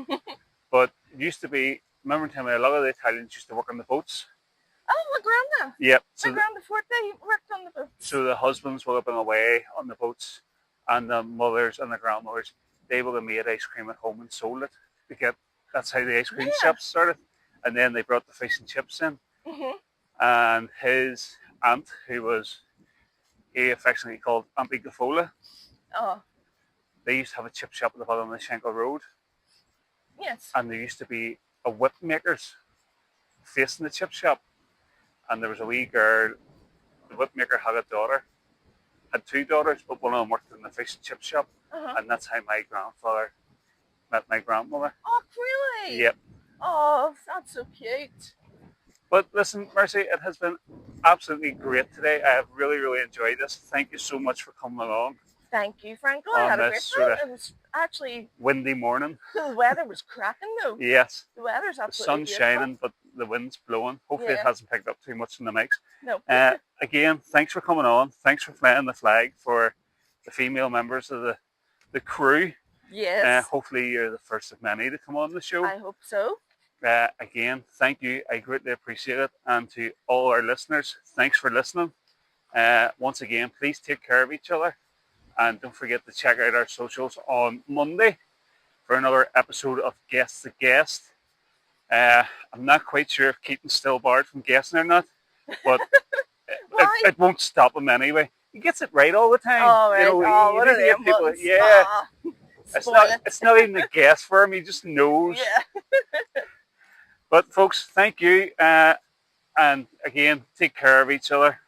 But it used to be, remember telling me a lot of the Italians used to work on the boats. Oh, my granda. Yep. My granda Forte worked on the boats. So the husbands would have been away on the boats, and the mothers and the grandmothers, they would have made ice cream at home and sold it to get. That's how the ice cream shops started, and then they brought the fish and chips in. Mm-hmm. And his aunt, he affectionately called Auntie Gafola, Oh, they used to have a chip shop at the bottom of the Schenkel Road, yes. and there used to be a whip makers facing the chip shop, and there was a wee girl. The whip maker had a daughter, had two daughters, but one of them worked in the fish and chip shop, and that's how my grandfather met my grandmother. Oh, really? Yep. Oh, that's so cute. But listen, Mercy, it has been absolutely great today. I have really, really enjoyed this. Thank you so much for coming along. Thank you, Franco. I had a great time. It was actually windy morning. The weather was cracking though. Yes. The weather's The absolutely sun's beautiful. shining, but the wind's blowing. Hopefully it Yeah. hasn't picked up too much in the mix. No. Again, thanks for coming on. Thanks for flying the flag for the female members of the crew. Yes. Hopefully you're the first of many to come on the show. I hope so. Again, thank you. I greatly appreciate it. And to all our listeners, thanks for listening. Once again, please take care of each other. And don't forget to check out our socials on Monday for another episode of Guess the Guest. I'm not quite sure if Keaton's still barred from guessing or not, but it won't stop him anyway. He gets it right all the time. Oh, right. You know, what are them people, ones? yeah. Spoil it. It's not even a guess for him. He just knows. Yeah. But folks, thank you. And again, take care of each other.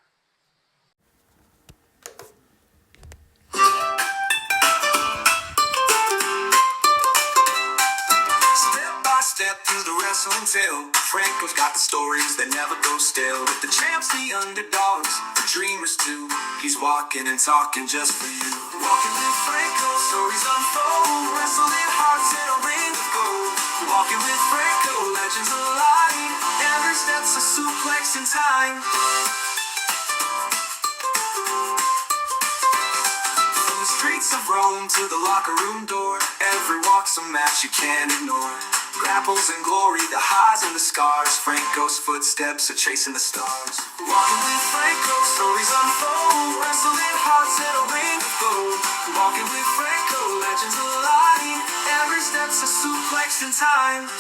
Step through the wrestling tale. Franco's got the stories that never go stale. With the champs, the underdogs, the dreamers too. He's walking and talking just for you. Walking with Franco, stories unfold. Wrestling hearts in a ring of gold. Walking with Franco, legends alive. Every step's a suplex in time. From the streets of Rome to the locker room door, every walk's a match you can't ignore. Grapples and glory, the highs and the scars. Franco's footsteps are chasing the stars. Walking with Franco, stories unfold. Wrestling hearts in a ring of gold. Walking with Franco, legends alive. Every step's a suplex in time.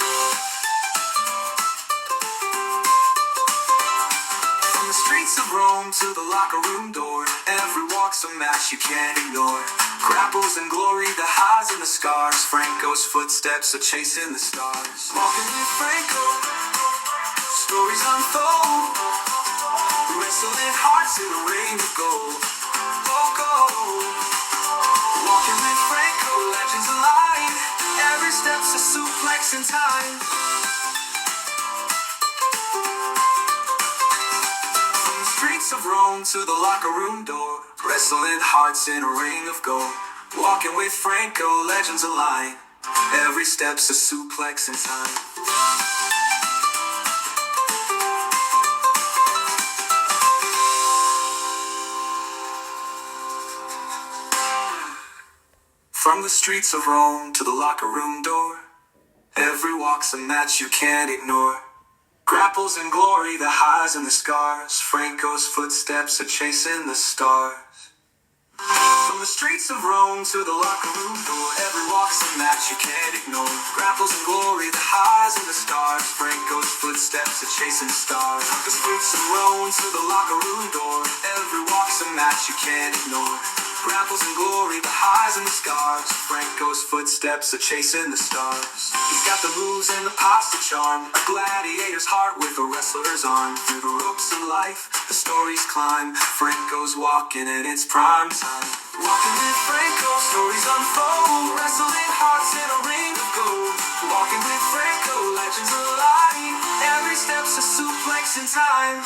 From the streets of Rome to the locker room door, every walk's a match you can't ignore. Grapples and glory, the highs and the scars. Franco's footsteps are chasing the stars. Walking with Franco, stories unfold. Wrestling hearts in a ring of gold. Oh, gold. Walking with Franco, legends alive. Every step's a suplex in time. From the streets of Rome to the locker room door, wrestling hearts in a ring of gold. Walking with Franco, legends align. Every step's a suplex in time. From the streets of Rome to the locker room door, every walk's a match you can't ignore. Grapples and glory, the highs and the scars. Franco's footsteps are chasing the stars. From the streets of Rome to the locker room door, every walk's a match you can't ignore. Grapples and glory, the highs and the stars. Franco's footsteps are chasing stars. From the streets of Rome to the locker room door, every walk's a match you can't ignore. Grapples and glory, the highs and the scars. Franco's footsteps are chasing the stars. He's got the moves and the posture charm. A gladiator's heart with a wrestler's arm. Through the ropes of life, the stories climb. Franco's walking and it's prime time. Walking with Franco, stories unfold. Wrestling hearts in a ring of gold. Walking with Franco, legends alive. Every step's a suplex in time.